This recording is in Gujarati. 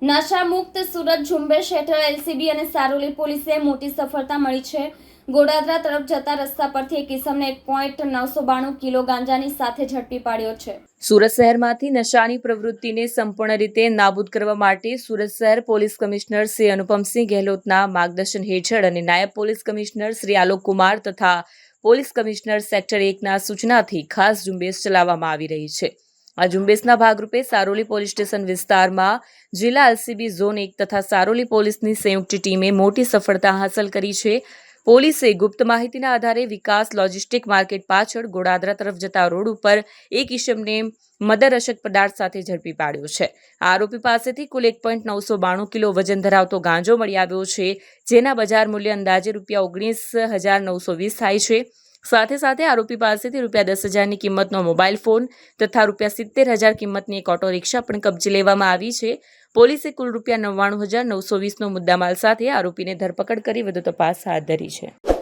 નશામુક્ત સુરત ઝુંબેશ હેઠળ એલસીબી અને સારોલી પોલીસે મોટી સફળતા મળી છે। ગોડાદરા તરફ જતા રસ્તા પરથી એક ઇસમને 1.992 કિલો ગાંજાની સાથે ઝડપી પાડ્યો છે। સુરત શહેરમાંથી નશાની પ્રવૃત્તિને સંપૂર્ણ રીતે નાબૂદ કરવા માટે સુરત શહેર પોલીસ કમિશનર શ્રી અનુપમસિંહ ગેહલોતના માર્ગદર્શન હેઠળ અને નાયબ પોલીસ કમિશનર શ્રી આલોક કુમાર તથા પોલીસ કમિશનર સેક્ટર 1ના સૂચનાથી ખાસ ઝુંબેશ ચલાવવામાં આવી રહી છે। આ ઝુંબેશના ભાગરૂપે સારોલી પોલીસ સ્ટેશન વિસ્તારમાં જિલ્લા એલસીબી ઝોન 1 તથા સારોલી પોલીસની સંયુક્ત ટીમે મોટી સફળતા હાંસલ કરી છે। પોલીસે ગુપ્ત માહિતીના આધારે વિકાસ લોજિસ્ટિક માર્કેટ પાછળ ગોડાદરા તરફ જતા રોડ ઉપર એક ઇસમને મદર અશક પદાર્થ સાથે ઝડપી પાડ્યો છે। આરોપી પાસેથી કુલ 1.992 કિલો વજન ધરાવતો ગાંજો મળી આવ્યો છે, જેના બજાર મૂલ્ય અંદાજે ₹19,920 થાય છે। સાથે સાથે આરોપી પાસેથી ₹10,000ની કિંમતનો મોબાઈલ ફોન તથા ₹70,000 કિંમતની એક ઓટો રિક્ષા પણ કબજે લેવામાં આવી છે। પોલીસે કુલ ₹99,920નો મુદ્દામાલ સાથે આરોપીને ધરપકડ કરી વધુ તપાસ હાથ ધરી છે।